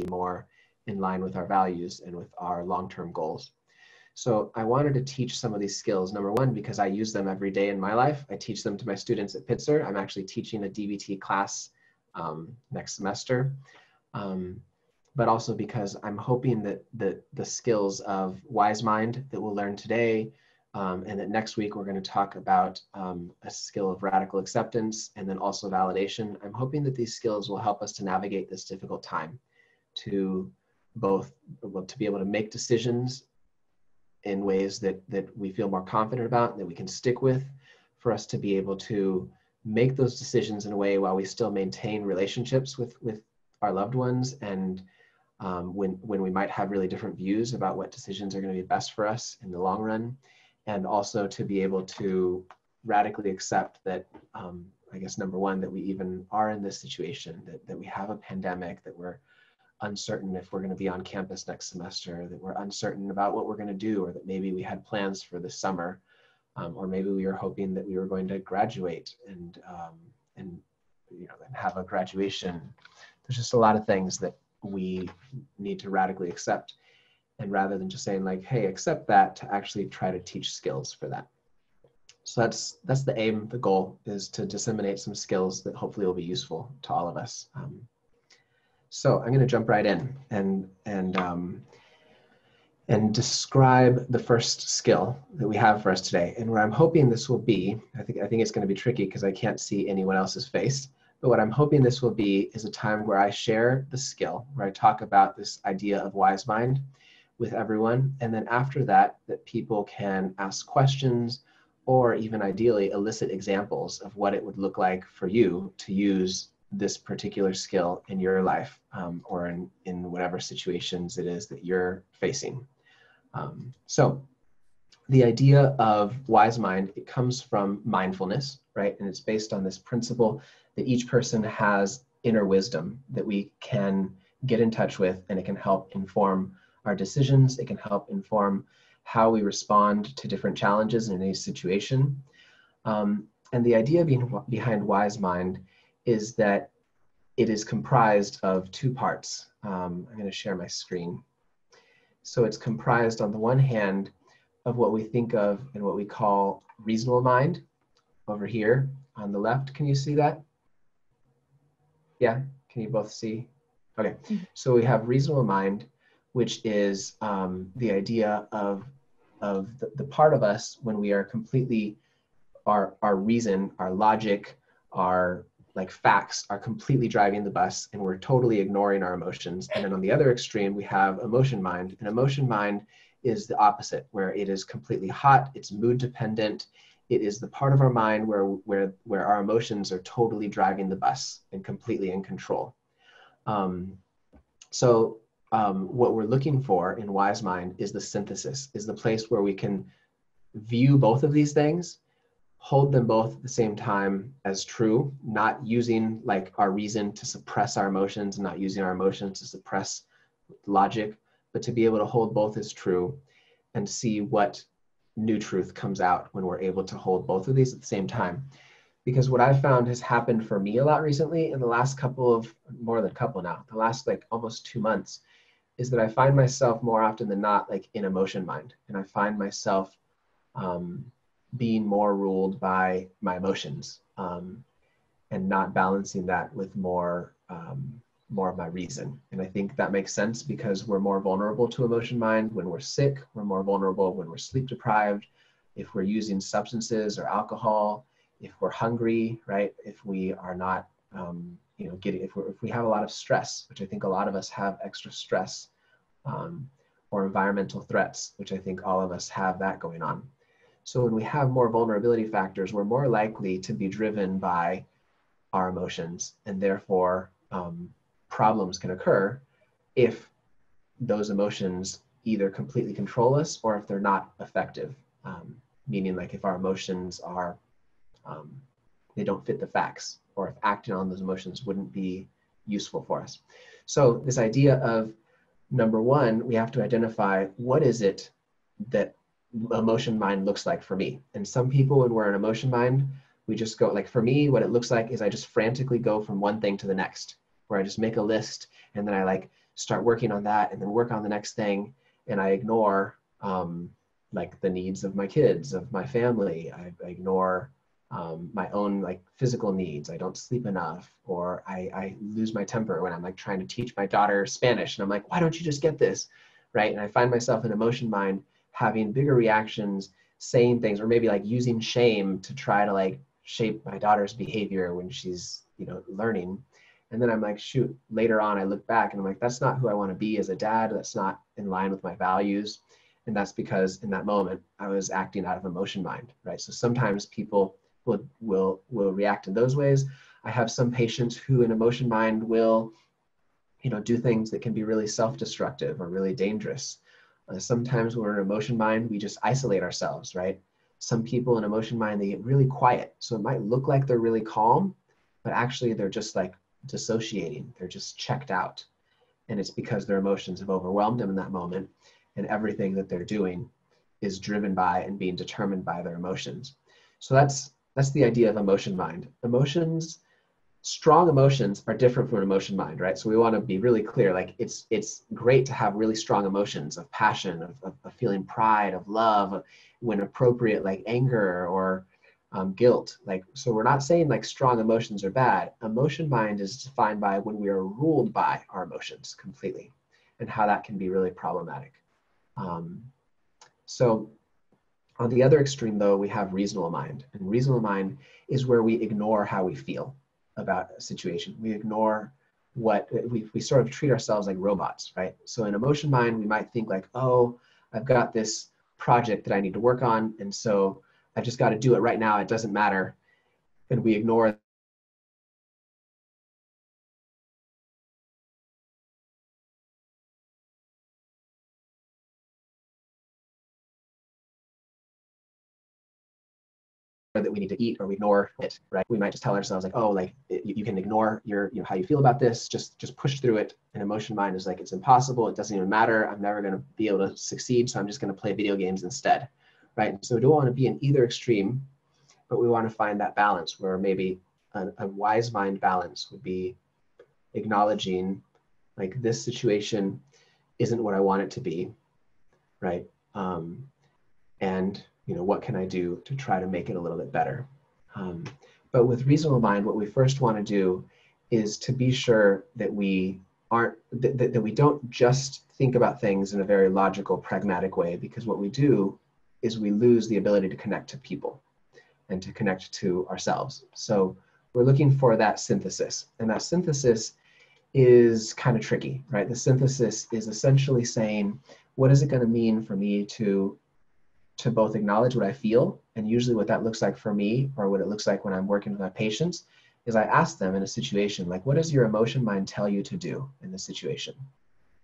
more in line with our values and with our long-term goals. So I wanted to teach some of these skills. Number one, because I use them every day in my life. I teach them to my students at Pitzer. I'm actually teaching a DBT class next semester. But also because I'm hoping that the skills of wise mind that we'll learn today, and that next week we're going to talk about a skill of radical acceptance and then also validation. I'm hoping that these skills will help us to navigate this difficult time, to both to be able to make decisions in ways that we feel more confident about, that we can stick with, for us to be able to make those decisions in a way while we still maintain relationships with our loved ones, and when we might have really different views about what decisions are going to be best for us in the long run, and also to be able to radically accept that, I guess, number one, that we even are in this situation, that we have a pandemic, that we're uncertain if we're going to be on campus next semester, that we're uncertain about what we're going to do, or that maybe we had plans for this summer, or maybe we were hoping that we were going to graduate and have a graduation. There's just a lot of things that we need to radically accept, and rather than just saying like, hey, accept that, to actually try to teach skills for that. So that's the aim. The goal is to disseminate some skills that hopefully will be useful to all of us. So I'm going to jump right in and describe the first skill that we have for us today. And what I'm hoping this will be, I think it's going to be tricky because I can't see anyone else's face, but what I'm hoping this will be is a time where I share the skill, where I talk about this idea of wise mind with everyone. And then after that people can ask questions, or even ideally elicit examples of what it would look like for you to use this particular skill in your life, or in whatever situations it is that you're facing. So the idea of wise mind, it comes from mindfulness, right? And it's based on this principle that each person has inner wisdom that we can get in touch with, and it can help inform our decisions. It can help inform how we respond to different challenges in any situation. And the idea behind wise mind is that it is comprised of two parts. I'm going to share my screen. So it's comprised on the one hand of what we think of and what we call reasonable mind over here on the left. Can you see that? Yeah, can you both see? Okay, so we have reasonable mind, which is the idea of the part of us when we are completely, our reason, our logic, our facts are completely driving the bus, and we're totally ignoring our emotions. And then on the other extreme, we have emotion mind. And emotion mind is the opposite, where it is completely hot, it's mood dependent. It is the part of our mind where our emotions are totally driving the bus and completely in control. What we're looking for in wise mind is the synthesis, is the place where we can view both of these things, hold them both at the same time as true, not using our reason to suppress our emotions, not using our emotions to suppress logic, but to be able to hold both as true and see what new truth comes out when we're able to hold both of these at the same time. Because what I've found has happened for me a lot recently in the last more than a couple now, the last almost 2 months, is that I find myself more often than not in emotion mind. And I find myself being more ruled by my emotions, and not balancing that with more of my reason. And I think that makes sense because we're more vulnerable to emotion mind when we're sick. We're more vulnerable when we're sleep deprived, if we're using substances or alcohol, if we're hungry, right? If we are not, if we have a lot of stress, which I think a lot of us have extra stress, or environmental threats, which I think all of us have that going on. So when we have more vulnerability factors, we're more likely to be driven by our emotions, and therefore problems can occur if those emotions either completely control us or if they're not effective, meaning if our emotions are, they don't fit the facts, or if acting on those emotions wouldn't be useful for us. So this idea of, number one, we have to identify what is it that emotion mind looks like for me. And some people, when we're in emotion mind, we just go, for me, what it looks like is I just frantically go from one thing to the next, where I just make a list and then I start working on that and then work on the next thing. And I ignore like the needs of my kids, of my family. I ignore my own like physical needs. I don't sleep enough, or I lose my temper when I'm like trying to teach my daughter Spanish. And I'm like, why don't you just get this? Right. And I find myself in emotion mind having bigger reactions, saying things, or maybe like using shame to try to like shape my daughter's behavior when she's, you know, learning. And then I'm like, shoot, later on, I look back and I'm like, that's not who I want to be as a dad. That's not in line with my values. And that's because in that moment, I was acting out of emotion mind, right? So sometimes people will react in those ways. I have some patients who in emotion mind will, you know, do things that can be really self-destructive or really dangerous. Sometimes when we're in emotion mind, we just isolate ourselves, right? Some people in emotion mind, they get really quiet. So it might look like they're really calm, but actually they're just like dissociating. They're just checked out. And it's because their emotions have overwhelmed them in that moment. And everything that they're doing is driven by and being determined by their emotions. So that's the idea of emotion mind. Emotions, strong emotions are different from emotion mind, right? So we want to be really clear, like it's great to have really strong emotions of passion, of feeling pride, of love, when appropriate, like anger or guilt. Like, so we're not saying like strong emotions are bad. Emotion mind is defined by when we are ruled by our emotions completely, and how that can be really problematic. So on the other extreme though, we have reasonable mind, and reasonable mind is where we ignore how we feel about a situation. We ignore what we sort of treat ourselves like robots, right? So in emotion mind, we might think like, oh, I've got this project that I need to work on, and so I've just got to do it right now. It doesn't matter. And we ignore that we need to eat, or we ignore it, right? We might just tell ourselves like, oh, like you can ignore your, you know, how you feel about this, just push through it. And emotion mind is like, it's impossible. It doesn't even matter. I'm never going to be able to succeed. So I'm just going to play video games instead, right? So we don't want to be in either extreme, but we want to find that balance where maybe a wise mind balance would be acknowledging like this situation isn't what I want it to be, right? And you know, what can I do to try to make it a little bit better? But with reasonable mind, what we first want to do is to be sure that we aren't, that we don't just think about things in a very logical, pragmatic way, because what we do is we lose the ability to connect to people and to connect to ourselves. So we're looking for that synthesis, and that synthesis is kind of tricky, right? The synthesis is essentially saying, what is it going to mean for me to both acknowledge what I feel, and usually what that looks like for me, or what it looks like when I'm working with my patients, is I ask them in a situation, like, what does your emotion mind tell you to do in this situation?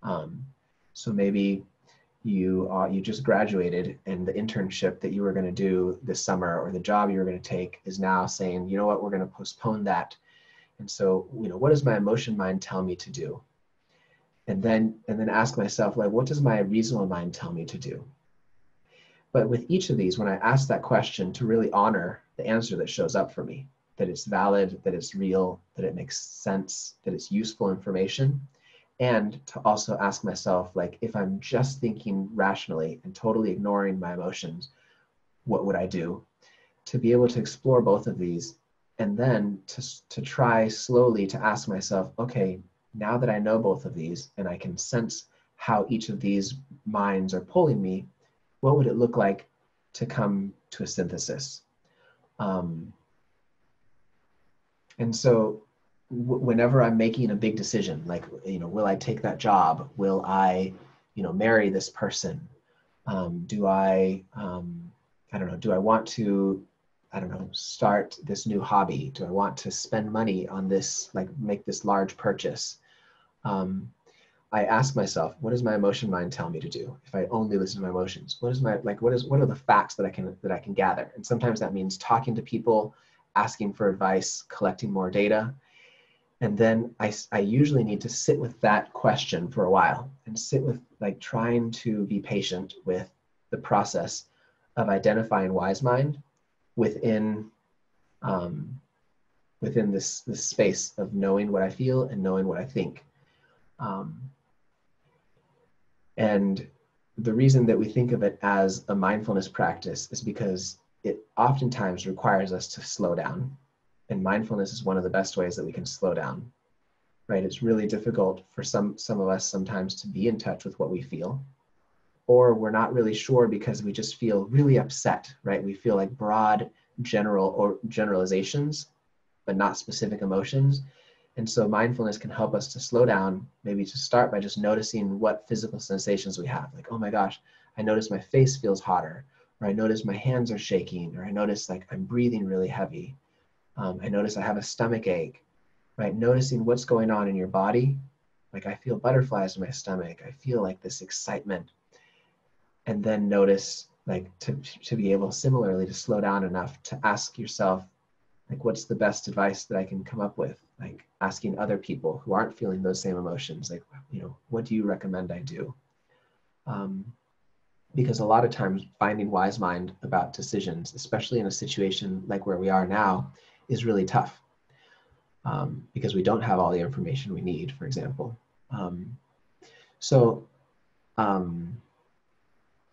So maybe you just graduated, and the internship that you were going to do this summer, or the job you were going to take, is now saying, you know what, we're going to postpone that. And so, you know, what does my emotion mind tell me to do? And then ask myself, like, what does my reasonable mind tell me to do? But with each of these, when I ask that question, to really honor the answer that shows up for me, that it's valid, that it's real, that it makes sense, that it's useful information, and to also ask myself, like, if I'm just thinking rationally and totally ignoring my emotions, what would I do? To be able to explore both of these, and then to try slowly to ask myself, okay, now that I know both of these and I can sense how each of these minds are pulling me, what would it look like to come to a synthesis? And so whenever I'm making a big decision, like, you know, will I take that job? Will I, you know, marry this person? Do I don't know, do I want to, I don't know, start this new hobby? Do I want to spend money on this, like make this large purchase? I ask myself, what does my emotion mind tell me to do? If I only listen to my emotions, what are the facts that I can gather? And sometimes that means talking to people, asking for advice, collecting more data. And then I usually need to sit with that question for a while, and sit with, like, trying to be patient with the process of identifying wise mind within this space of knowing what I feel and knowing what I think. And the reason that we think of it as a mindfulness practice is because it oftentimes requires us to slow down. And mindfulness is one of the best ways that we can slow down, right? It's really difficult for some of us sometimes to be in touch with what we feel, or we're not really sure because we just feel really upset, right? We feel like broad general or generalizations, but not specific emotions. And so mindfulness can help us to slow down, maybe to start by just noticing what physical sensations we have. Like, oh my gosh, I notice my face feels hotter, or I notice my hands are shaking, or I notice like I'm breathing really heavy. I notice I have a stomach ache, right? Noticing what's going on in your body. Like I feel butterflies in my stomach. I feel like this excitement. And then notice like to be able similarly to slow down enough to ask yourself, like, what's the best advice that I can come up with? Like asking other people who aren't feeling those same emotions, like, what do you recommend I do? Because a lot of times finding wise mind about decisions, especially in a situation like where we are now, is really tough because we don't have all the information we need, for example.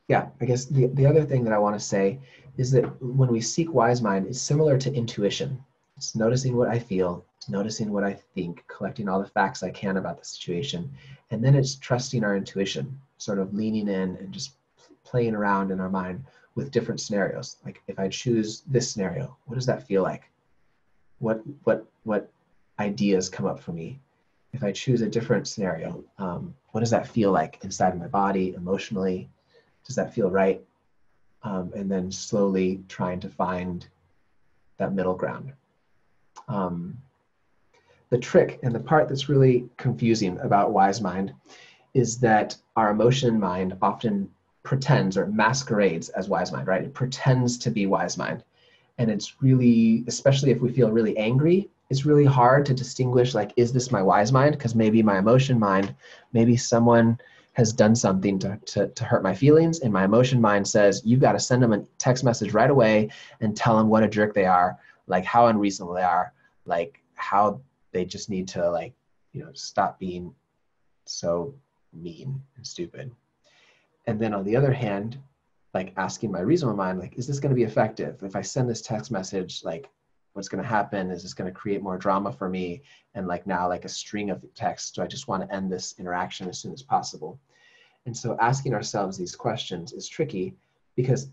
Yeah, I guess the other thing that I want to say is that when we seek wise mind, it's similar to intuition. It's noticing what I feel, it's noticing what I think, collecting all the facts I can about the situation, and then it's trusting our intuition, sort of leaning in and just playing around in our mind with different scenarios. Like if I choose this scenario, what does that feel like? What ideas come up for me? If I choose a different scenario, what does that feel like inside of my body, emotionally? Does that feel right? And then slowly trying to find that middle ground. The trick and the part that's really confusing about wise mind is that our emotion mind often pretends or masquerades as wise mind, right? It pretends to be wise mind. And it's really, especially if we feel really angry, it's really hard to distinguish, like, is this my wise mind? Because maybe my emotion mind, maybe someone has done something to hurt my feelings, and my emotion mind says, you've got to send them a text message right away and tell them what a jerk they are, like how unreasonable they are, like how they just need to, like, stop being so mean and stupid. And then on the other hand, like asking my reasonable mind, like, is this going to be effective? If I send this text message, like, what's going to happen? Is this going to create more drama for me? And like now, like a string of texts, do I just want to end this interaction as soon as possible? And so asking ourselves these questions is tricky because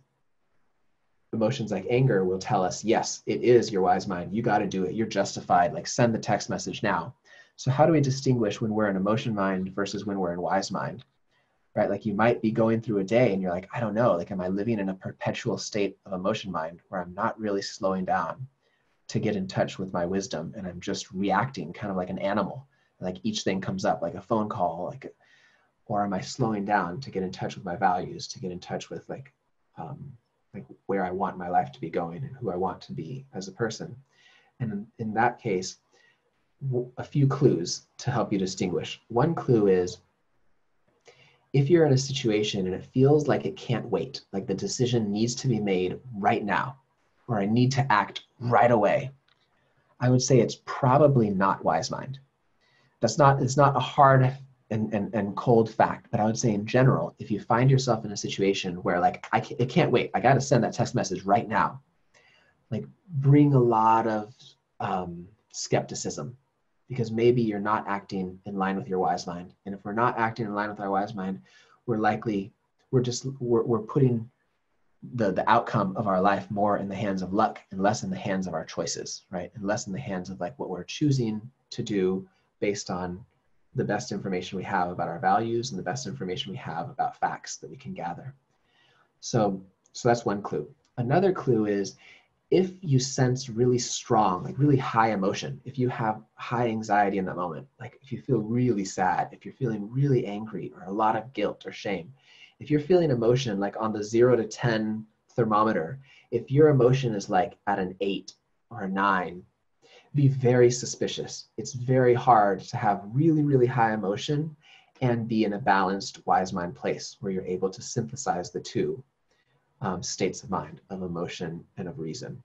emotions like anger will tell us, yes, it is your wise mind. You got to do it. You're justified. Like send the text message now. So how do we distinguish when we're in emotion mind versus when we're in wise mind? Right? Like you might be going through a day and you're like, I don't know, like, am I living in a perpetual state of emotion mind where I'm not really slowing down to get in touch with my wisdom and I'm just reacting kind of like an animal? Like each thing comes up, like a phone call, or am I slowing down to get in touch with my values, to get in touch with like where I want my life to be going and who I want to be as a person? And in that case, a few clues to help you distinguish. One clue is, if you're in a situation and it feels like it can't wait, like the decision needs to be made right now, or I need to act right away, I would say it's probably not wise mind. It's not a hard and cold fact, but I would say in general, if you find yourself in a situation where like, it can't wait, I got to send that text message right now, like bring a lot of skepticism, because maybe you're not acting in line with your wise mind. And if we're not acting in line with our wise mind, we're putting the outcome of our life more in the hands of luck and less in the hands of our choices, right? And less in the hands of like what we're choosing to do based on the best information we have about our values and the best information we have about facts that we can gather. So that's one clue. Another clue is, if you sense really strong, like really high emotion, if you have high anxiety in that moment, like if you feel really sad, if you're feeling really angry or a lot of guilt or shame, if you're feeling emotion like on the 0 to 10 thermometer, if your emotion is like at an 8 or a 9, be very suspicious. It's very hard to have really, really high emotion and be in a balanced wise mind place where you're able to synthesize the two states of mind, of emotion and of reason.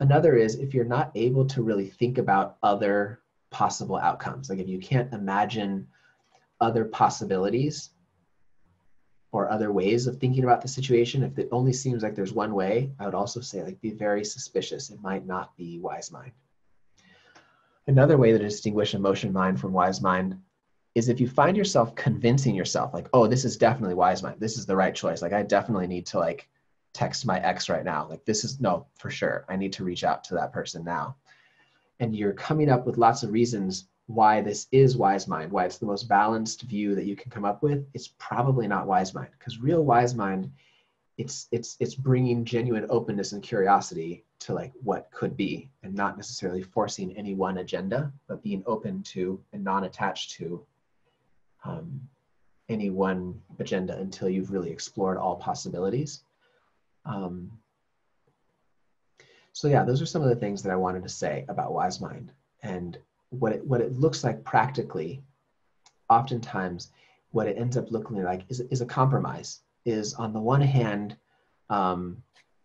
Another is if you're not able to really think about other possible outcomes, like if you can't imagine other possibilities or other ways of thinking about the situation. If it only seems like there's one way, I would also say, like, be very suspicious. It might not be wise mind. Another way to distinguish emotion mind from wise mind is if you find yourself convincing yourself, like, oh, this is definitely wise mind. This is the right choice. Like, I definitely need to, like, text my ex right now. Like, this is, no, for sure. I need to reach out to that person now. And you're coming up with lots of reasons why this is wise mind, why it's the most balanced view that you can come up with. It's probably not wise mind, because real wise mind, it's bringing genuine openness and curiosity to, like, what could be, and not necessarily forcing any one agenda, but being open to and non-attached to any one agenda until you've really explored all possibilities. So yeah, those are some of the things that I wanted to say about wise mind. And what it looks like practically, oftentimes what it ends up looking like is a compromise. Is, on the one hand,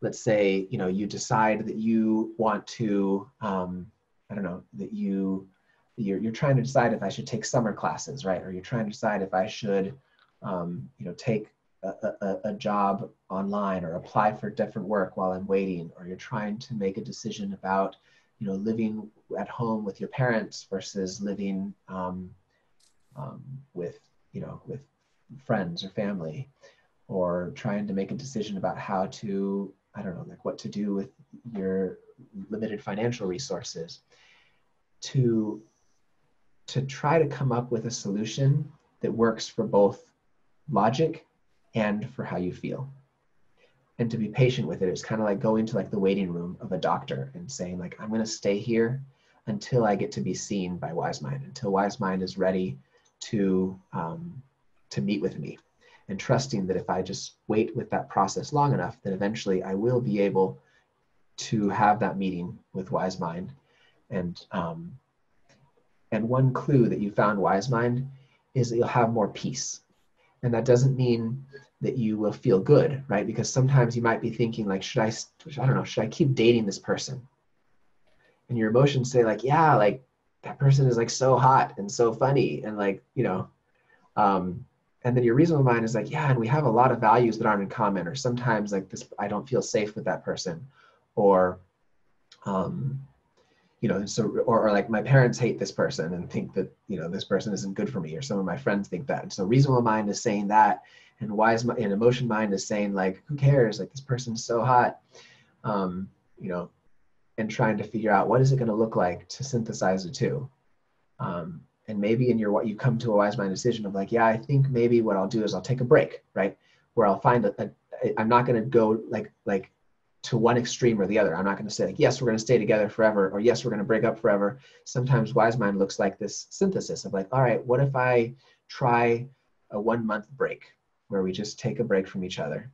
let's say, you know, you decide that you want to, I don't know, that you're trying to decide if I should take summer classes, right? Or you're trying to decide if I should, you know, take a job online or apply for different work while I'm waiting, or you're trying to make a decision about, you know, living at home with your parents versus living with, you know, with friends or family, or trying to make a decision about how to, I don't know, like what to do with your limited financial resources, to try to come up with a solution that works for both logic and for how you feel. And to be patient with it. It's kind of like going to, like, the waiting room of a doctor and saying, like, I'm going to stay here until I get to be seen by wise mind, until wise mind is ready to meet with me, and trusting that if I just wait with that process long enough, that eventually I will be able to have that meeting with wise mind. And one clue that you found wise mind is that you'll have more peace. And that doesn't mean that you will feel good, right? Because sometimes you might be thinking, like, should I keep dating this person? And your emotions say, like, yeah, like, that person is, like, so hot and so funny, and, like, you know, and then your reasonable mind is like, yeah, and we have a lot of values that aren't in common, or sometimes, like, this, I don't feel safe with that person, or you know, so, or like, my parents hate this person and think that, you know, this person isn't good for me, or some of my friends think that. And so reasonable mind is saying that, and emotion mind is saying, like, who cares? Like, this person's so hot, you know, and trying to figure out what is it going to look like to synthesize the two. And maybe what you come to a wise mind decision of, like, yeah, I think maybe what I'll do is I'll take a break, right? Where I'll find I'm not going to go like to one extreme or the other. I'm not going to say, like, yes, we're going to stay together forever, or yes, we're going to break up forever. Sometimes wise mind looks like this synthesis of, like, all right, what if I try a 1 month break where we just take a break from each other?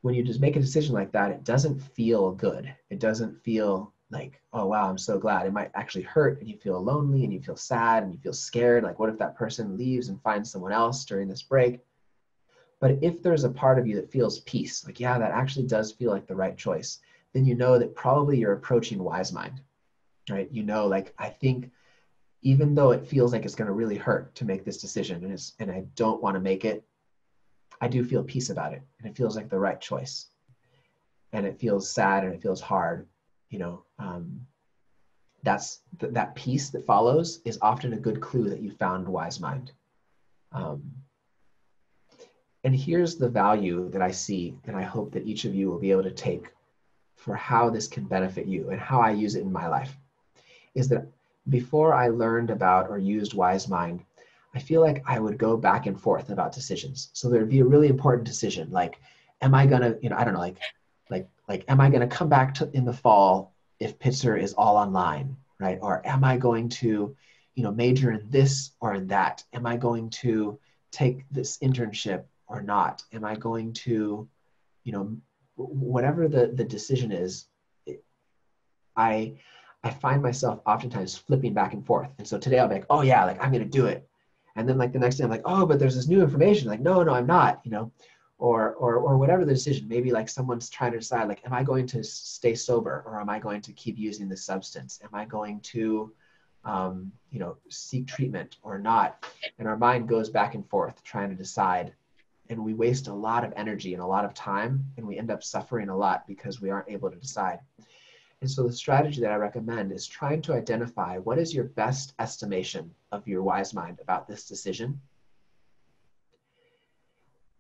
When you just make a decision like that, it doesn't feel good. It doesn't feel like, oh, wow, I'm so glad. It might actually hurt, and you feel lonely, and you feel sad, and you feel scared. Like, what if that person leaves and finds someone else during this break? But if there's a part of you that feels peace, like, yeah, that actually does feel like the right choice, then you know that probably you're approaching wise mind, right? You know, like, I think even though it feels like it's going to really hurt to make this decision, and I don't want to make it, I do feel peace about it, and it feels like the right choice. And it feels sad, and it feels hard, you know. That peace that follows is often a good clue that you found wise mind. And here's the value that I see, and I hope that each of you will be able to take for how this can benefit you and how I use it in my life, is that before I learned about or used wise mind, I feel like I would go back and forth about decisions. So there'd be a really important decision, like, am I gonna, you know, I don't know, like, am I gonna come back in the fall if Pitzer is all online, right? Or am I going to, you know, major in this or in that? Am I going to take this internship or not? Am I going to, you know, whatever the decision is, I find myself oftentimes flipping back and forth. And so today I'll be like, oh yeah, like, I'm gonna do it. And then, like, the next day I'm like, oh, but there's this new information. Like, no, I'm not, you know, or whatever the decision. Maybe, like, someone's trying to decide, like, am I going to stay sober, or am I going to keep using this substance? Am I going to, seek treatment or not. And our mind goes back and forth trying to decide. And we waste a lot of energy and a lot of time, and we end up suffering a lot because we aren't able to decide. And so the strategy that I recommend is trying to identify what is your best estimation of your wise mind about this decision.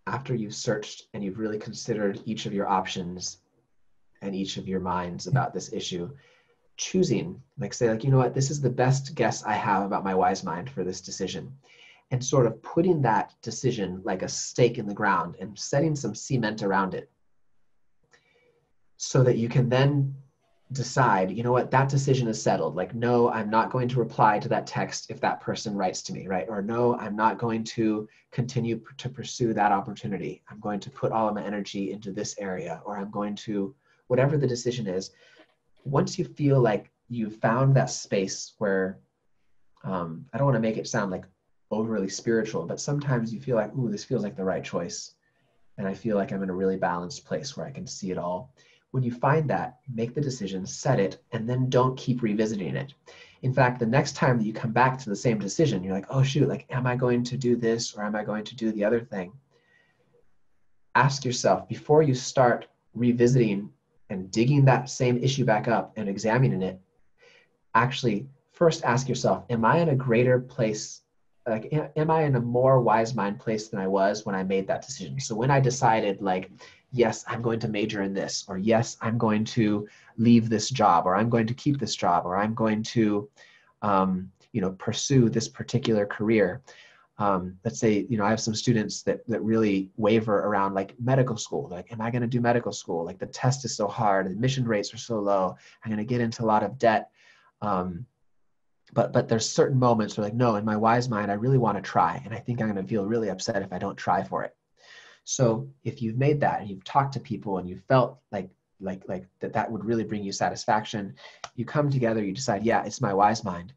After you've searched and you've really considered each of your options and each of your minds about this issue, choosing, you know what, this is the best guess I have about my wise mind for this decision. And sort of putting that decision like a stake in the ground and setting some cement around it so that you can then decide, you know what, that decision is settled. Like, no, I'm not going to reply to that text if that person writes to me, right? Or no, I'm not going to continue to pursue that opportunity. I'm going to put all of my energy into this area, or I'm going to, whatever the decision is. Once you feel like you've found that space where, I don't want to make it sound like overly spiritual, but sometimes you feel like, ooh, this feels like the right choice. And I feel like I'm in a really balanced place where I can see it all. When you find that, make the decision, set it, and then don't keep revisiting it. In fact, the next time that you come back to the same decision, you're like, oh shoot, like, am I going to do this or am I going to do the other thing? Ask yourself, before you start revisiting and digging that same issue back up and examining it, actually first ask yourself, am I in a greater place? Like, am I in a more wise mind place than I was when I made that decision? So when I decided, like, yes, I'm going to major in this, or yes, I'm going to leave this job, or I'm going to keep this job, or I'm going to, pursue this particular career. Let's say, I have some students that really waver around like medical school. Like, am I going to do medical school? Like, the test is so hard, admission rates are so low. I'm going to get into a lot of debt. But there's certain moments where, like, no, in my wise mind, I really want to try. And I think I'm going to feel really upset if I don't try for it. So if you've made that and you've talked to people and you felt like that would really bring you satisfaction, you come together, you decide, yeah, it's my wise mind.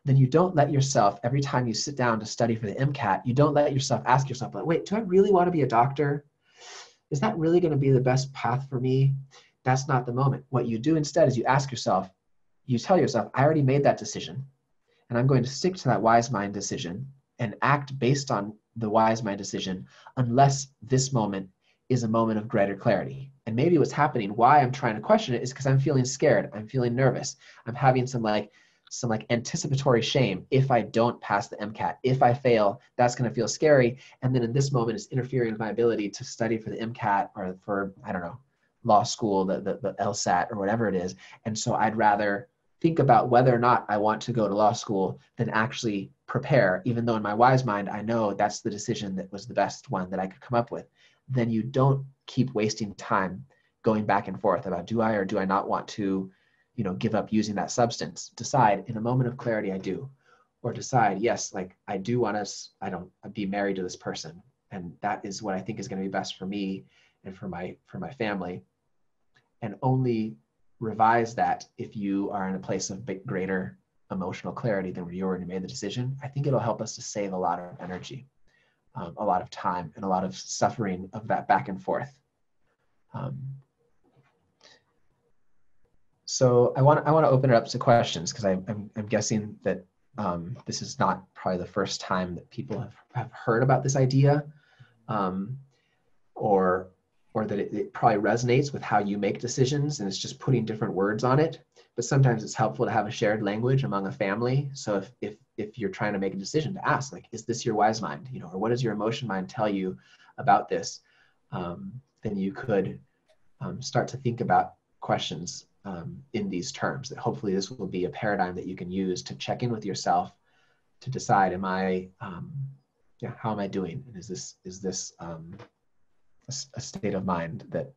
Then you don't let yourself, every time you sit down to study for the MCAT, you don't let yourself ask yourself, like, wait, do I really want to be a doctor? Is that really going to be the best path for me? That's not the moment. What you do instead is you ask yourself, you tell yourself, I already made that decision, and I'm going to stick to that wise mind decision and act based on the wise mind decision unless this moment is a moment of greater clarity. And maybe what's happening, why I'm trying to question it, is because I'm feeling scared. I'm feeling nervous. I'm having some anticipatory shame. If I don't pass the MCAT, if I fail, that's going to feel scary. And then in this moment, it's interfering with my ability to study for the MCAT or for, I don't know, law school, the LSAT or whatever it is. And so I'd rather think about whether or not I want to go to law school than actually prepare, even though in my wise mind, I know that's the decision that was the best one that I could come up with. Then you don't keep wasting time going back and forth about, do I or do I not want to, give up using that substance? Decide in a moment of clarity, I do. Or decide, yes, like, I do want to, be married to this person. And that is what I think is going to be best for me and for my family. And only revise that if you are in a place of greater emotional clarity than where you already made the decision. I think it'll help us to save a lot of energy, a lot of time, and a lot of suffering of that back and forth. So I want to open it up to questions, because I'm guessing that this is not probably the first time that people have heard about this idea, or that it probably resonates with how you make decisions, and it's just putting different words on it. But sometimes it's helpful to have a shared language among a family. So if you're trying to make a decision, to ask, like, is this your wise mind? Or what does your emotion mind tell you about this? Then you could start to think about questions in these terms. That hopefully this will be a paradigm that you can use to check in with yourself to decide, how am I doing? And is this a state of mind that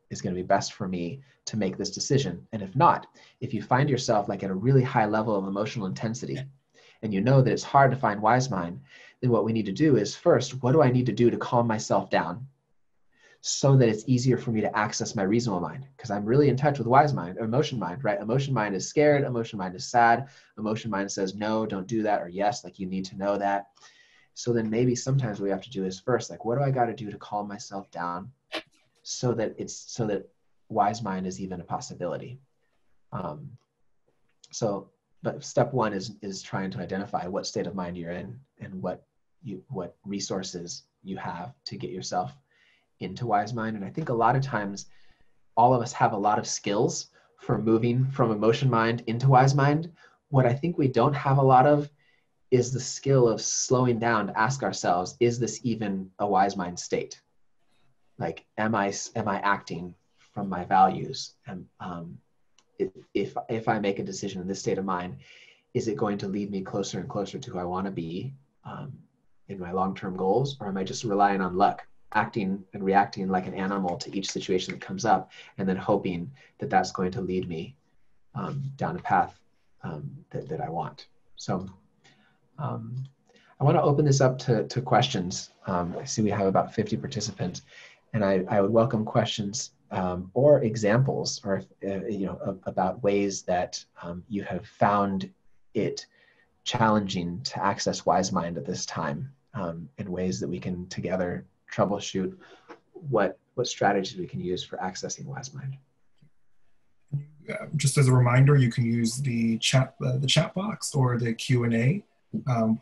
is going to be best for me to make this decision? And if not, if you find yourself like at a really high level of emotional intensity, and you know that it's hard to find wise mind, then what we need to do is, first, what do I need to do to calm myself down so that it's easier for me to access my reasonable mind? Because I'm really in touch with wise mind, or emotion mind, right? Emotion mind is scared, emotion mind is sad, emotion mind says, no, don't do that, or yes, like, you need to know that. So then maybe sometimes what we have to do is, first, like, what do I got to do to calm myself down so that wise mind is even a possibility? So but step one is trying to identify what state of mind you're in and what resources you have to get yourself into wise mind. And I think a lot of times all of us have a lot of skills for moving from emotion mind into wise mind. What I think we don't have a lot of is the skill of slowing down to ask ourselves, is this even a wise mind state? Like, am I acting from my values? And if I make a decision in this state of mind, is it going to lead me closer and closer to who I want to be in my long-term goals? Or am I just relying on luck, acting and reacting like an animal to each situation that comes up, and then hoping that that's going to lead me down a path that I want? So I want to open this up to questions. I see we have about 50 participants, and I would welcome questions or examples, or about ways that you have found it challenging to access wise mind at this time, in ways that we can together troubleshoot what strategies we can use for accessing wise mind. Just as a reminder, you can use the chat box or the Q&A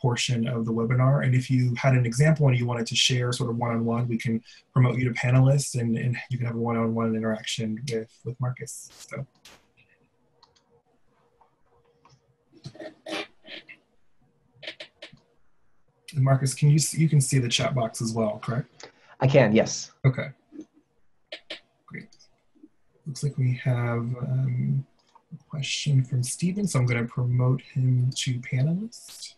portion of the webinar. And if you had an example and you wanted to share sort of one-on-one, we can promote you to panelists, and you can have a one-on-one interaction with Marcus. So. And Marcus, you can see the chat box as well, correct? I can, yes. Okay. Great. Looks like we have a question from Stephen, so I'm going to promote him to panelist.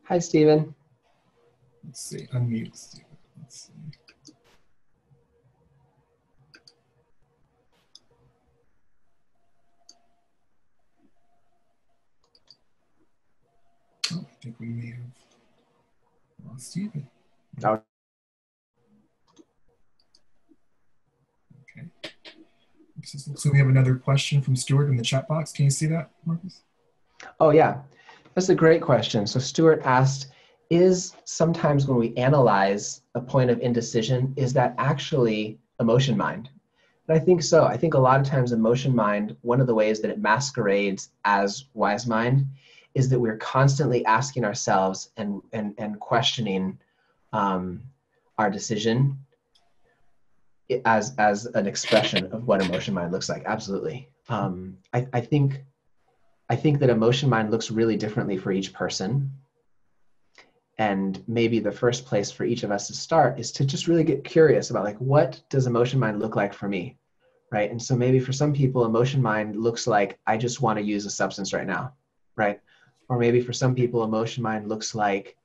Hi, Stephen. Let's see, unmute Stephen. Let's see. Oh, I think we may have lost Stephen. No. Okay. So we have another question from Stuart in the chat box. Can you see that, Marcus? Oh, yeah. That's a great question. So Stuart asked, is sometimes when we analyze a point of indecision, is that actually emotion mind? And I think so. I think a lot of times emotion mind, one of the ways that it masquerades as wise mind is that we're constantly asking ourselves and questioning our decision as an expression of what emotion mind looks like. Absolutely. I think that emotion mind looks really differently for each person. And maybe the first place for each of us to start is to just really get curious about, like, what does emotion mind look like for me, right? And so maybe for some people, emotion mind looks like, I just want to use a substance right now, right? Or maybe for some people, emotion mind looks like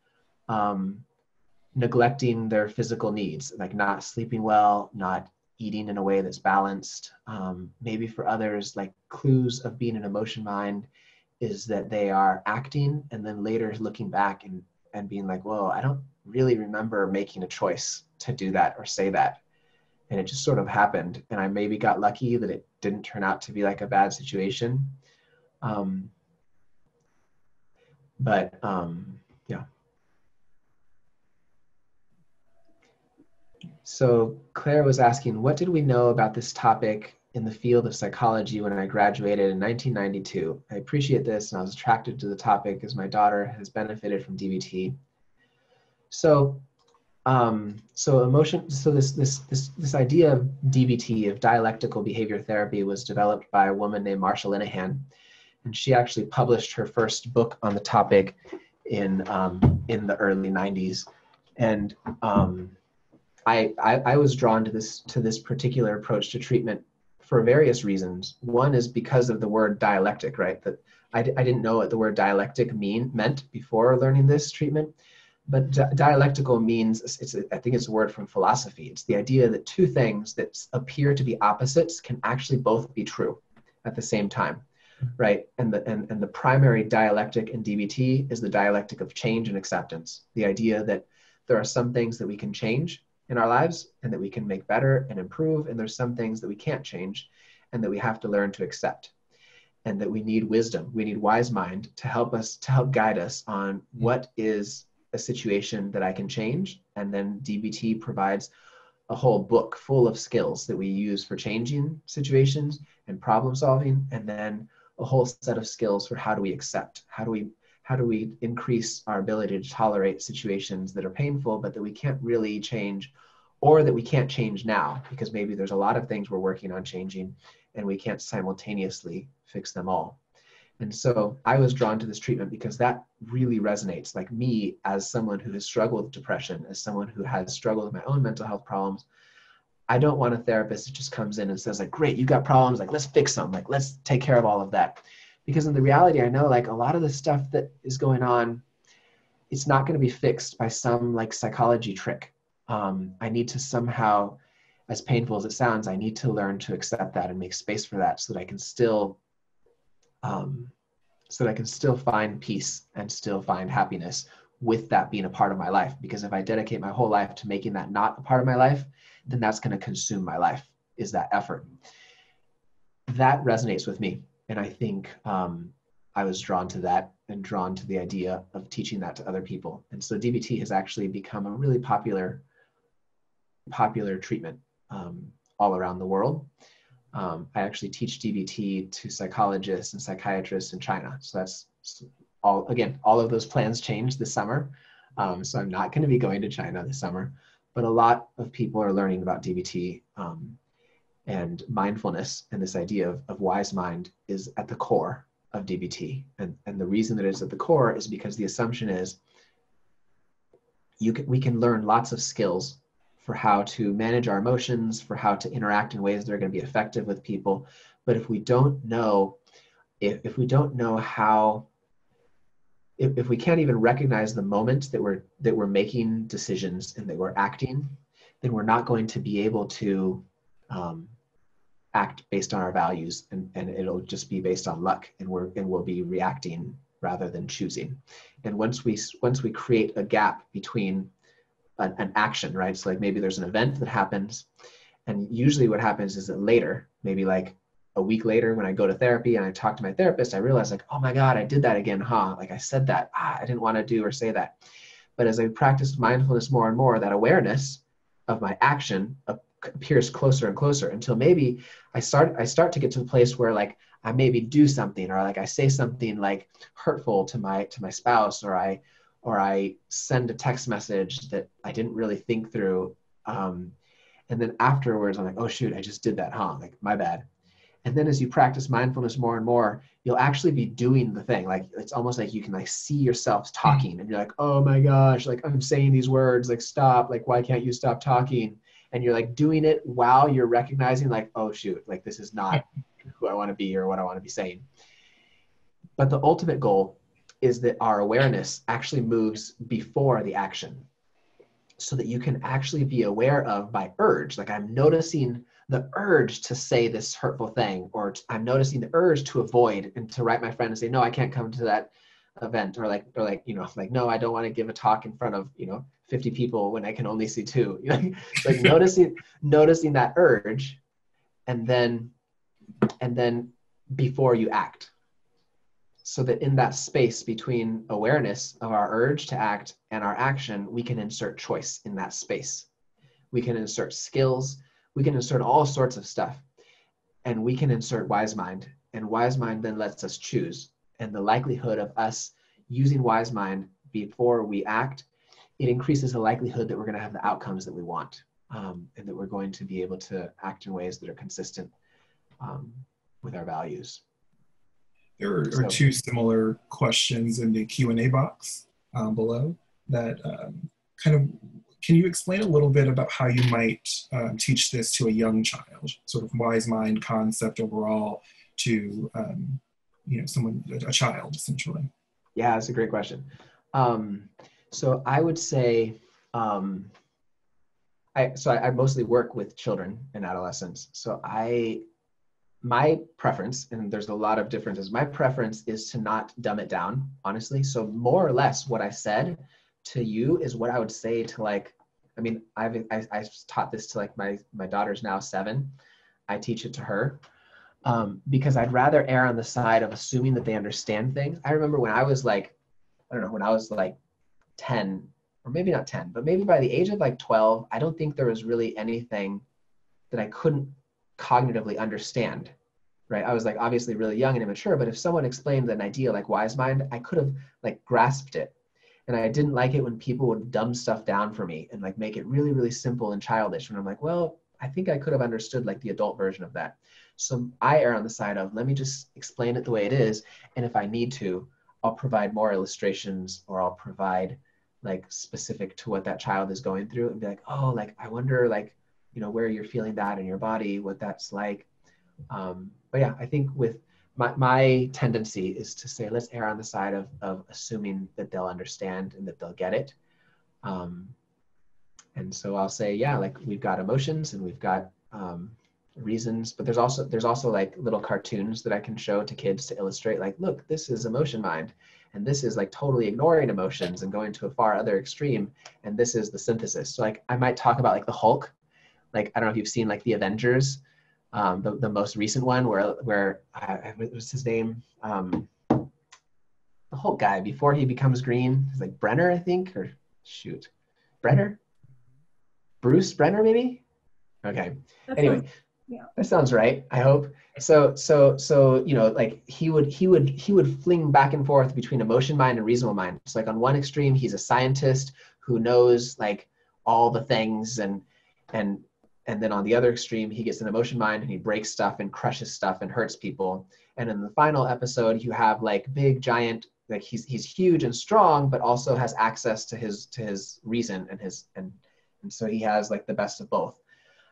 neglecting their physical needs, like not sleeping well, not eating in a way that's balanced. Maybe for others, like clues of being an emotion mind is that they are acting and then later looking back and being like, whoa, I don't really remember making a choice to do that or say that. And it just sort of happened. And I maybe got lucky that it didn't turn out to be like a bad situation. Yeah. So Claire was asking, what did we know about this topic in the field of psychology when I graduated in 1992? I appreciate this, and I was attracted to the topic as my daughter has benefited from DBT. So, this idea of DBT, of dialectical behavior therapy, was developed by a woman named Marsha Linehan, and she actually published her first book on the topic in the early 90s. And I was drawn to this particular approach to treatment for various reasons. One is because of the word dialectic, right? That I didn't know what the word dialectic meant before learning this treatment, but dialectical means, I think it's a word from philosophy. It's the idea that two things that appear to be opposites can actually both be true at the same time, right? And the primary dialectic in DBT is the dialectic of change and acceptance. The idea that there are some things that we can change in our lives and that we can make better and improve, and there's some things that we can't change and that we have to learn to accept, and that we need wisdom, we need wise mind to help guide us on what is a situation that I can change. And then DBT provides a whole book full of skills that we use for changing situations, and problem solving, and then a whole set of skills for how do we accept, how do we increase our ability to tolerate situations that are painful, but that we can't really change, or that we can't change now, because maybe there's a lot of things we're working on changing and we can't simultaneously fix them all. And so I was drawn to this treatment because that really resonates. Like me, as someone who has struggled with depression, as someone who has struggled with my own mental health problems, I don't want a therapist that just comes in and says like, great, you got problems, like let's fix them, like let's take care of all of that. Because in the reality, I know like a lot of the stuff that is going on, it's not going to be fixed by some like psychology trick. I need to somehow, as painful as it sounds, I need to learn to accept that and make space for that so that I can still find peace and still find happiness with that being a part of my life. Because if I dedicate my whole life to making that not a part of my life, then that's going to consume my life, is that effort. That resonates with me. And I think I was drawn to that and drawn to the idea of teaching that to other people. And so DBT has actually become a really popular treatment all around the world. I actually teach DBT to psychologists and psychiatrists in China. So that's all of those plans changed this summer. So I'm not going to be going to China this summer, but a lot of people are learning about DBT and mindfulness, and this idea of wise mind is at the core of DBT. And the reason that it's at the core is because the assumption is we can learn lots of skills for how to manage our emotions, for how to interact in ways that are going to be effective with people. But if we don't know, if we can't even recognize the moment that we're making decisions and that we're acting, then we're not going to be able to act based on our values, and it'll just be based on luck, and we'll be reacting rather than choosing. And once we create a gap between an action, right? So like maybe there's an event that happens, and usually what happens is that later, maybe like a week later, when I go to therapy and I talk to my therapist, I realize like, oh my God, I did that again, huh? Like I said that, I didn't want to do or say that. But as I practice mindfulness more and more, that awareness of my action appears closer and closer, until maybe I start to get to the place where like I maybe do something, or like I say something like hurtful to my spouse, or I send a text message that I didn't really think through, and then afterwards I'm like, oh shoot, I just did that, huh? Like my bad. And then as you practice mindfulness more and more, you'll actually be doing the thing. Like it's almost like you can like see yourself talking, and you're like, oh my gosh, like I'm saying these words, like stop, like why can't you stop talking? And you're like doing it while you're recognizing like, oh shoot, like this is not who I want to be or what I want to be saying. But the ultimate goal is that our awareness actually moves before the action, so that you can actually be aware of by urge. Like I'm noticing the urge to say this hurtful thing, or I'm noticing the urge to avoid and to write my friend and say, no, I can't come to that event, or like, no, I don't want to give a talk in front of, 50 people when I can only see 2, like noticing that urge, and then before you act, so that in that space between awareness of our urge to act and our action, we can insert choice in that space. We can insert skills, we can insert all sorts of stuff, and we can insert wise mind, and wise mind then lets us choose. And the likelihood of us using wise mind before we act, it increases the likelihood that we're going to have the outcomes that we want, and that we're going to be able to act in ways that are consistent with our values. There are 2 similar questions in the Q&A box below that kind of, can you explain a little bit about how you might teach this to a young child, sort of wise mind concept overall to a child essentially? Yeah, that's a great question. So I would say, I mostly work with children and adolescents. So my preference, and there's a lot of differences, my preference is to not dumb it down, honestly. So more or less what I said to you is what I would say to like, I mean, I've taught this to like my daughter's now 7. I teach it to her because I'd rather err on the side of assuming that they understand things. I remember when I was like, when I was like 10, or maybe not 10, but maybe by the age of like 12, I don't think there was really anything that I couldn't cognitively understand. right? I was like obviously really young and immature, but if someone explained an idea like wise mind, I could have like grasped it. And I didn't like it when people would dumb stuff down for me and like make it really, really simple and childish. When I'm like, well, I think I could have understood like the adult version of that. So I err on the side of, let me just explain it the way it is. And if I need to, I'll provide more illustrations, or I'll provide like specific to what that child is going through, and be like, oh, like, I wonder, like, you know, where you're feeling that in your body, what that's like. But yeah, I think with my tendency is to say, let's err on the side of assuming that they'll understand and that they'll get it. And so I'll say, yeah, like we've got emotions and we've got reasons, but there's also like little cartoons that I can show to kids to illustrate, like, look, this is emotion mind, and this is like totally ignoring emotions and going to a far other extreme, and this is the synthesis. So like I might talk about like the Hulk, like I don't know if you've seen like the Avengers, the most recent one where what was his name? The Hulk guy before he becomes green, is like Brenner, I think, or shoot, Brenner, Bruce Brenner, maybe. Okay. Anyway, yeah, that sounds right, I hope. So you know, like he would fling back and forth between emotion mind and reasonable mind. So like on one extreme, he's a scientist who knows like all the things, and then on the other extreme, he gets an emotion mind and he breaks stuff and crushes stuff and hurts people. And in the final episode, you have like big giant, like he's huge and strong, but also has access to his reason and so he has like the best of both.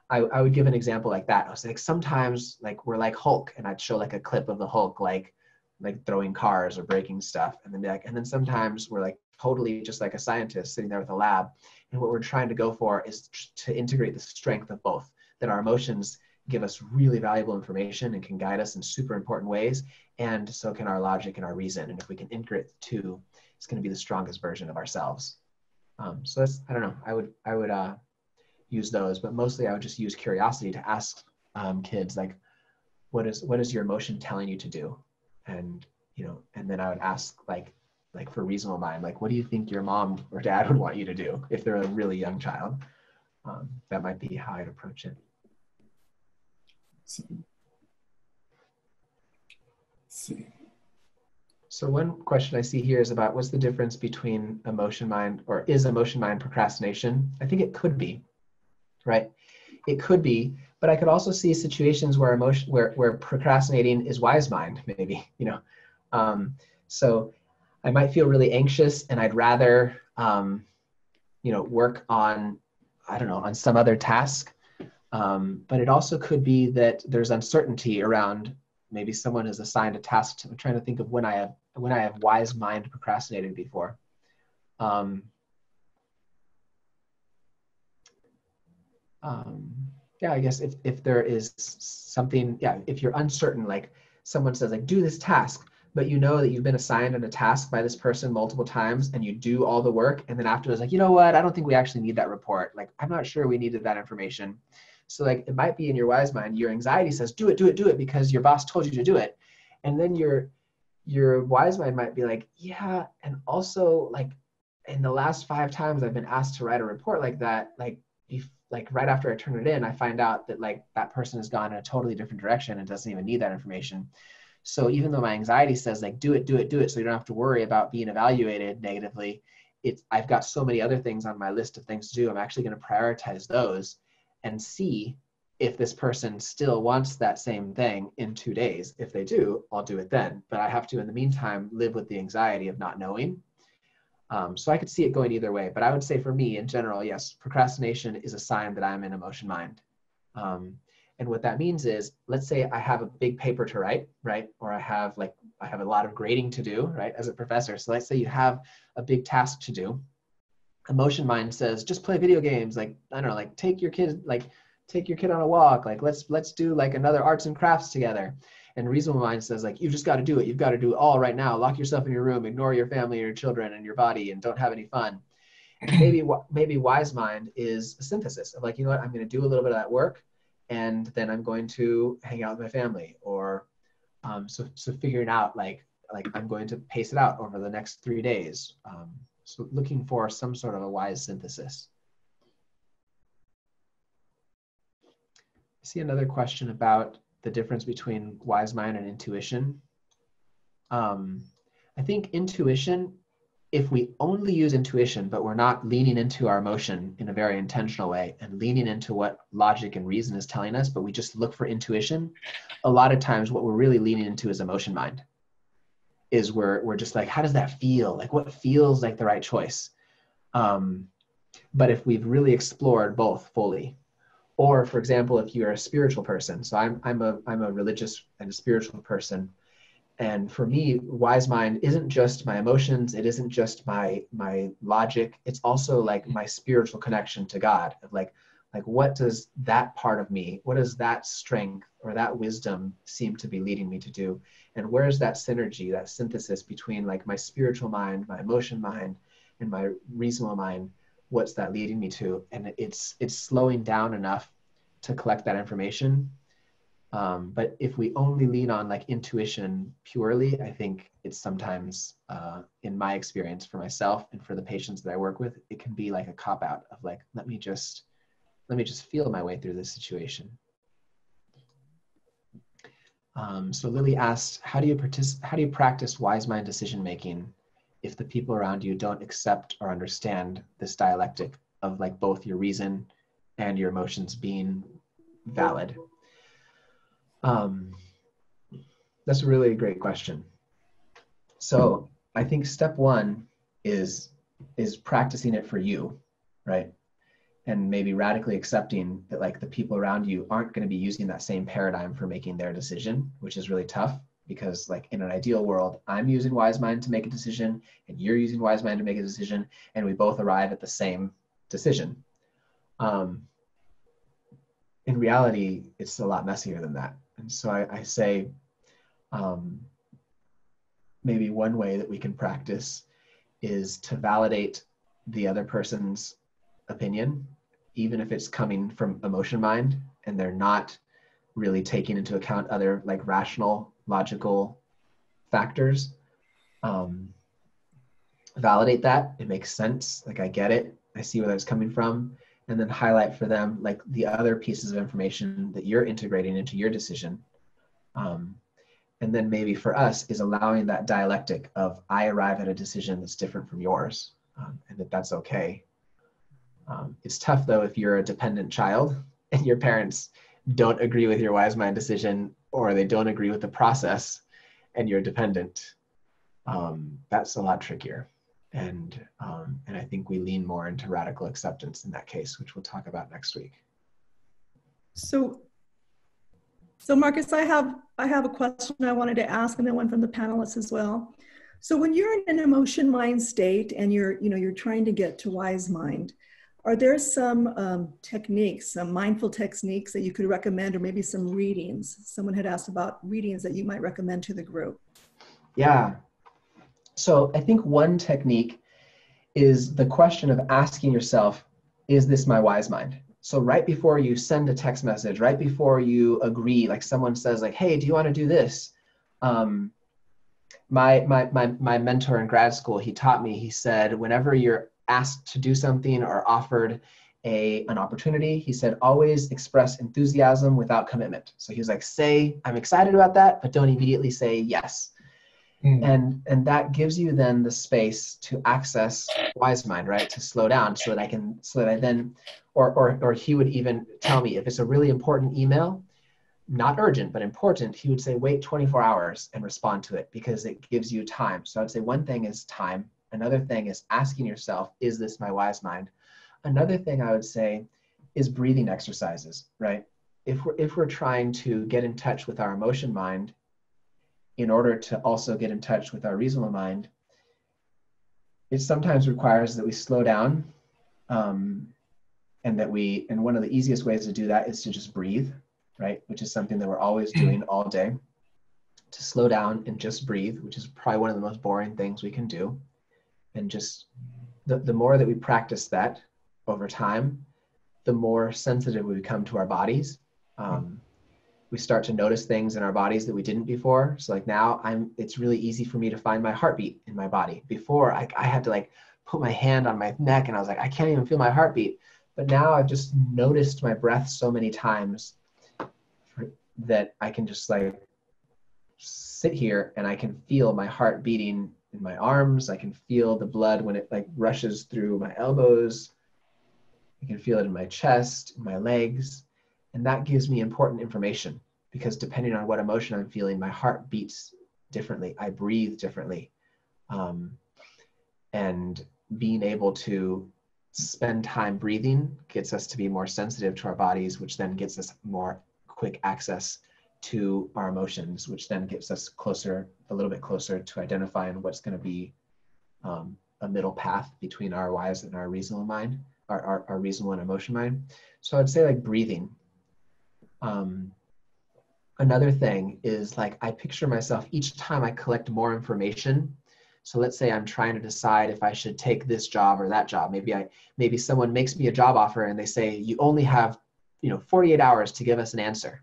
I would give an example like that. I was like, sometimes like we're like Hulk, and I'd show like a clip of the Hulk like throwing cars or breaking stuff, and then be like, and then sometimes we're like totally just like a scientist sitting there with a lab, and what we're trying to go for is to integrate the strength of both. That our emotions give us really valuable information and can guide us in super important ways, and so can our logic and our reason. And if we can integrate the two, it's going to be the strongest version of ourselves. So that's, I don't know. I would use those, but mostly I would just use curiosity to ask kids like, what is your emotion telling you to do? And you know, and then I would ask like for reasonable mind, like, what do you think your mom or dad would want you to do if they're a really young child? That might be how I'd approach it. So, let's see. So one question I see here is about what's the difference between emotion mind, or is emotion mind procrastination? I think it could be, right? It could be, but I could also see situations where where procrastinating is wise mind, maybe, you know. So I might feel really anxious and I'd rather, you know, work on, I don't know, on some other task. But it also could be that there's uncertainty around, maybe someone is assigned a task. I'm trying to think of when I have wise mind procrastinated before. Yeah, I guess if there is something, yeah, if you're uncertain, like someone says like, do this task, but you know that you've been assigned a task by this person multiple times, and you do all the work, and then afterwards like, you know what, I don't think we actually need that report. Like, I'm not sure we needed that information. So like, it might be in your wise mind, your anxiety says, do it, because your boss told you to do it. And then your wise mind might be like, yeah, and also like, in the last 5 times I've been asked to write a report like that, like right after I turn it in, I find out that like that person has gone in a totally different direction and doesn't even need that information. So even though my anxiety says like, do it, so you don't have to worry about being evaluated negatively, I've got so many other things on my list of things to do. I'm actually going to prioritize those and see if this person still wants that same thing in 2 days. If they do, I'll do it then. But I have to, in the meantime, live with the anxiety of not knowing. So I could see it going either way, but I would say for me in general, yes, procrastination is a sign that I'm in emotion mind. And what that means is, let's say I have a big paper to write, right? Or I have a lot of grading to do, right? As a professor. So let's say you have a big task to do. Emotion mind says, just play video games. Like, I don't know, like take your kid on a walk. Like, let's do like another arts and crafts together. And reasonable mind says like, you've just got to do it. You've got to do it all right now. Lock yourself in your room, ignore your family and your children and your body, and don't have any fun. And maybe wise mind is a synthesis of like, you know what, I'm going to do a little bit of that work, and then I'm going to hang out with my family. Or so figuring out like I'm going to pace it out over the next 3 days. So looking for some sort of a wise synthesis. I see another question about the difference between wise mind and intuition. I think intuition, if we only use intuition, but we're not leaning into our emotion in a very intentional way and leaning into what logic and reason is telling us, but we just look for intuition, a lot of times what we're really leaning into is emotion mind. Is we're just like, how does that feel? Like, what feels like the right choice? But if we've really explored both fully, or for example, if you're a spiritual person, so I'm a religious and a spiritual person, and for me, wise mind isn't just my emotions, it isn't just my logic, it's also like my spiritual connection to God. Of like what does that part of me, what does that strength or that wisdom seem to be leading me to do? And where's that synergy, that synthesis between like my spiritual mind, my emotion mind, and my reasonable mind? What's that leading me to? And it's slowing down enough to collect that information. But if we only lean on like intuition purely, I think it's sometimes, in my experience for myself and for the patients that I work with, it can be like a cop out of like, let me just feel my way through this situation. So Lily asked, how do you practice wise mind decision making if the people around you don't accept or understand this dialectic of like both your reason and your emotions being valid? That's a really great question. So I think step one is practicing it for you, right? And maybe radically accepting that like the people around you aren't going to be using that same paradigm for making their decision, which is really tough because like in an ideal world, I'm using wise mind to make a decision and you're using wise mind to make a decision, and we both arrive at the same decision. In reality, it's a lot messier than that. And so I say, maybe one way that we can practice is to validate the other person's opinion, even if it's coming from emotion mind and they're not really taking into account other like rational, logical factors. Validate that, it makes sense, like I get it, I see where that's coming from, and then highlight for them like the other pieces of information that you're integrating into your decision. And then maybe for us is allowing that dialectic of I arrive at a decision that's different from yours, and that's okay. It's tough though if you're a dependent child and your parents don't agree with your wise mind decision, or they don't agree with the process and you're dependent. That's a lot trickier. And I think we lean more into radical acceptance in that case, which we'll talk about next week. So Marcus, I have a question I wanted to ask, and then one from the panelists as well. So when you're in an emotion mind state and you're trying to get to wise mind, are there some techniques, some mindful techniques that you could recommend, or maybe some readings? Someone had asked about readings that you might recommend to the group. Yeah. So I think one technique is the question of asking yourself, is this my wise mind? So right before you send a text message, right before you agree, like someone says like, hey, do you want to do this? My mentor in grad school, he taught me, he said, whenever you're asked to do something or offered an opportunity, he said, always express enthusiasm without commitment. So he was like, say, I'm excited about that, but don't immediately say yes. And that gives you then the space to access wise mind, right? To slow down so that I then, or he would even tell me if it's a really important email, not urgent, but important, he would say, wait 24 hours and respond to it because it gives you time. So I'd say one thing is time. Another thing is asking yourself, is this my wise mind? Another thing I would say is breathing exercises, right? If we're trying to get in touch with our emotion mind, in order to also get in touch with our reasonable mind, it sometimes requires that we slow down, and one of the easiest ways to do that is to just breathe, right? Which is something that we're always doing all day, to slow down and just breathe, which is probably one of the most boring things we can do. And just the more that we practice that over time, the more sensitive we become to our bodies. We start to notice things in our bodies that we didn't before. So like now it's really easy for me to find my heartbeat in my body. Before I had to like put my hand on my neck and I was like, I can't even feel my heartbeat. But now I've just noticed my breath so many times that I can just like sit here and I can feel my heart beating in my arms. I can feel the blood when it like rushes through my elbows. I can feel it in my chest, in my legs. And that gives me important information because depending on what emotion I'm feeling, my heart beats differently. I breathe differently. And being able to spend time breathing gets us to be more sensitive to our bodies, which then gets us more quick access to our emotions, which then gets us closer, a little bit closer to identifying what's going to be a middle path between our wise and our reasonable mind, our reasonable and emotion mind. So I'd say like breathing. Another thing is like I picture myself each time I collect more information. So let's say I'm trying to decide if I should take this job or that job. Maybe someone makes me a job offer and they say you only have 48 hours to give us an answer.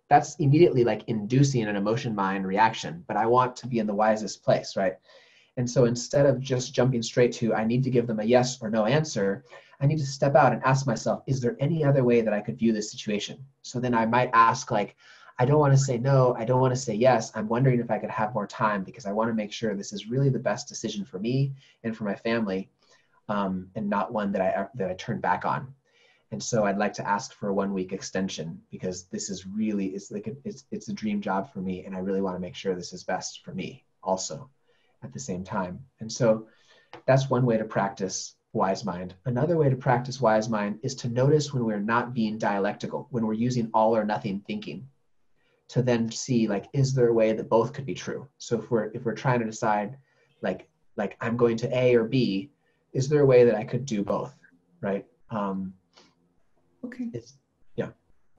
That's immediately like inducing an emotion mind reaction, but I want to be in the wisest place, right? And so instead of just jumping straight to I need to give them a yes or no answer, I need to step out and ask myself, is there any other way that I could view this situation? So then I might ask like, I don't want to say no, I don't want to say yes. I'm wondering if I could have more time because I want to make sure this is really the best decision for me and for my family, and not one that I turn back on. And so I'd like to ask for a 1 week extension because this is really, it's a dream job for me. And I really want to make sure this is best for me also at the same time. And so that's one way to practice wise mind. Another way to practice wise mind is to notice when we're not being dialectical, when we're using all or nothing thinking, to then see like, is there a way that both could be true? So if we're trying to decide like I'm going to A or B, is there a way that I could do both, right? Okay. Yeah,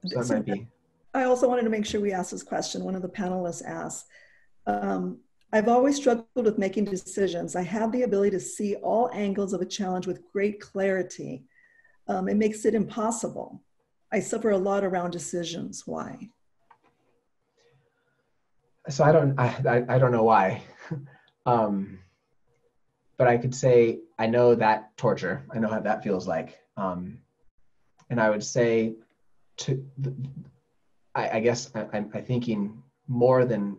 so that might be. I also wanted to make sure we asked this question. One of the panelists asked, I've always struggled with making decisions. I have the ability to see all angles of a challenge with great clarity. It makes it impossible. I suffer a lot around decisions. Why? So I don't know why, but I could say I know that torture. I know how that feels like, and I would say I guess I'm thinking more than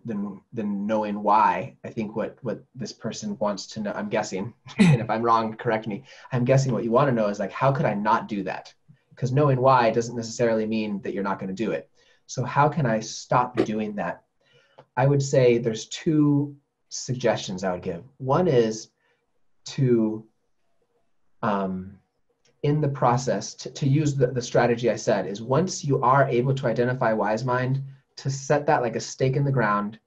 knowing why. I think what this person wants to know, I'm guessing, and if I'm wrong, correct me. I'm guessing what you want to know is like, how could I not do that? Because knowing why doesn't necessarily mean that you're not going to do it. So how can I stop doing that? I would say there's two suggestions I would give. One is to, in the process, to use the strategy I said, is once you are able to identify wise mind, to set that like a stake in the ground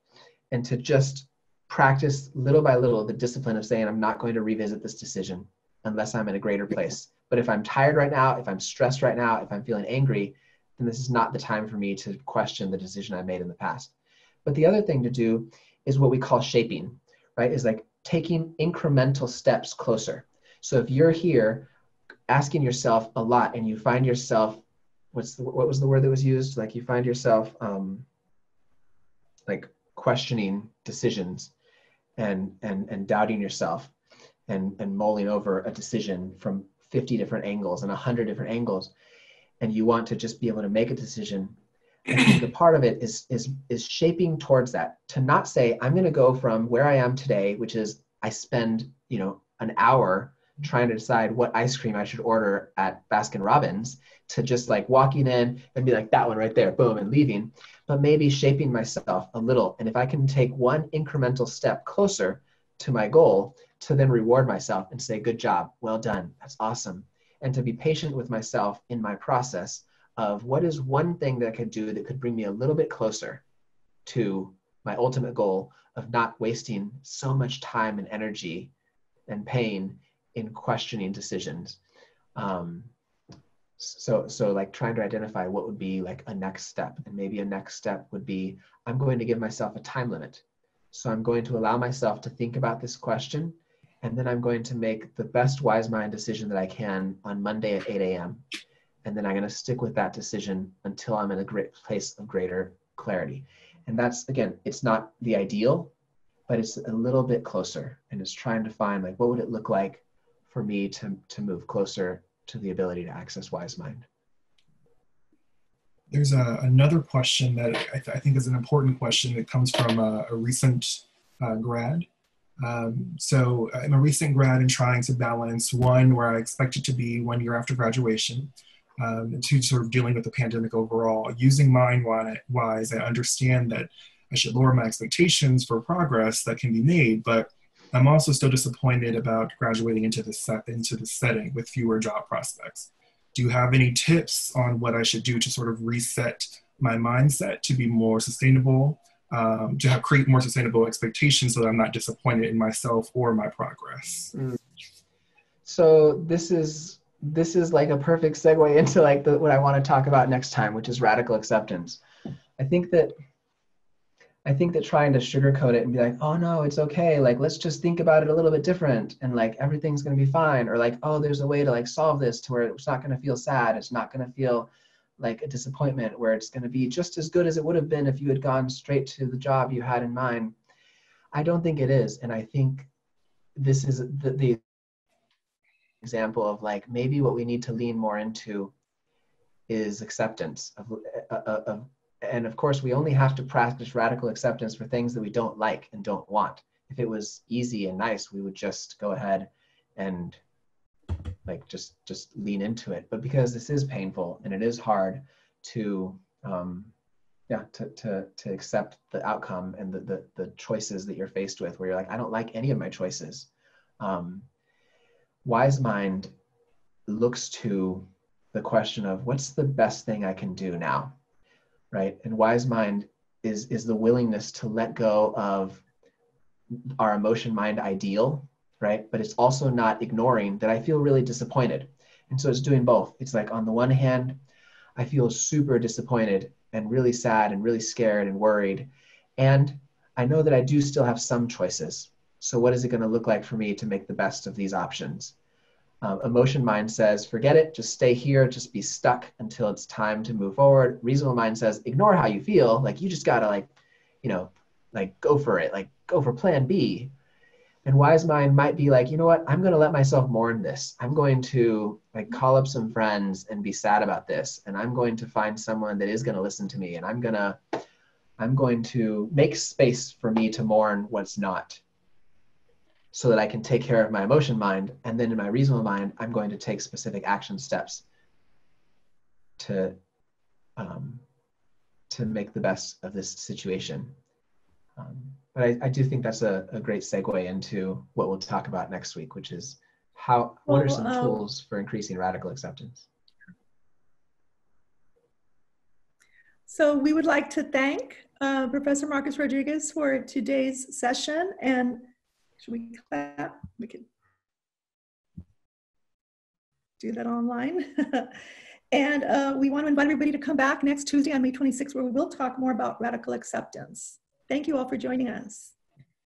and to just practice little by little the discipline of saying, I'm not going to revisit this decision unless I'm in a greater place. But if I'm tired right now, if I'm stressed right now, if I'm feeling angry, then this is not the time for me to question the decision I made in the past. But the other thing to do is what we call shaping, right? Is like taking incremental steps closer. So if you're here asking yourself a lot and you find yourself, what was the word that was used? Like you find yourself like questioning decisions and doubting yourself and mulling over a decision from 50 different angles and 100 different angles, and you want to just be able to make a decision. I think a part of it is shaping towards that, to not say, I'm going to go from where I am today, which is I spend, an hour trying to decide what ice cream I should order at Baskin-Robbins, to just like walking in and be like, that one right there, boom, and leaving, but maybe shaping myself a little. And if I can take one incremental step closer to my goal, to then reward myself and say, good job, well done, that's awesome. And to be patient with myself in my process of what is one thing that I could do that could bring me a little bit closer to my ultimate goal of not wasting so much time and energy and pain in questioning decisions. So like trying to identify what would be like a next step. And maybe a next step would be, I'm going to give myself a time limit. So I'm going to allow myself to think about this question, and then I'm going to make the best wise mind decision that I can on Monday at 8 a.m. And then I'm going to stick with that decision until I'm in a great place of greater clarity. And that's, again, it's not the ideal, but it's a little bit closer. And it's trying to find like, what would it look like for me to move closer to the ability to access wise mind? There's another question that I think is an important question that comes from a recent grad. So I'm a recent grad and trying to balance one, where I expect it to be 1 year after graduation, to sort of dealing with the pandemic overall. Using MindWise, I understand that I should lower my expectations for progress that can be made, but I'm also still disappointed about graduating into this setting with fewer job prospects. Do you have any tips on what I should do to sort of reset my mindset to be more sustainable, to create more sustainable expectations so that I'm not disappointed in myself or my progress? So this is like a perfect segue into like what I want to talk about next time, which is radical acceptance. I think that trying to sugarcoat it and be like, oh no, it's okay, like let's just think about it a little bit different and like everything's going to be fine, or like, oh, there's a way to like solve this to where it's not going to feel sad, it's not going to feel like a disappointment, where it's going to be just as good as it would have been if you had gone straight to the job you had in mind. I don't think it is. And I think this is the example of like, maybe what we need to lean more into is acceptance of and of course, we only have to practice radical acceptance for things that we don't like and don't want. If it was easy and nice, we would just go ahead and like just lean into it. But because this is painful and it is hard to to accept the outcome and the choices that you're faced with, where you're like, I don't like any of my choices. Wise mind looks to the question of what's the best thing I can do now. Right? And wise mind is the willingness to let go of our emotion mind ideal, right? But it's also not ignoring that I feel really disappointed. And so it's doing both. It's like, on the one hand, I feel super disappointed and really sad and really scared and worried. And I know that I do still have some choices. So what is it going to look like for me to make the best of these options? Emotion mind says, forget it, just stay here, just be stuck until it's time to move forward. Reasonable mind says, ignore how you feel, like you just gotta like, like go for it, like go for plan B. And wise mind might be like, you know what, I'm gonna let myself mourn this. I'm going to like call up some friends and be sad about this. And I'm going to find someone that is gonna listen to me. And I'm going to make space for me to mourn what's not, so that I can take care of my emotion mind. And then in my reasonable mind, I'm going to take specific action steps to make the best of this situation. But I do think that's a great segue into what we'll talk about next week, which is what are some tools for increasing radical acceptance? So we would like to thank Professor Marcus Rodriguez for today's session. And should we clap? We can do that online. And we want to invite everybody to come back next Tuesday on May 26th, where we will talk more about radical acceptance. Thank you all for joining us.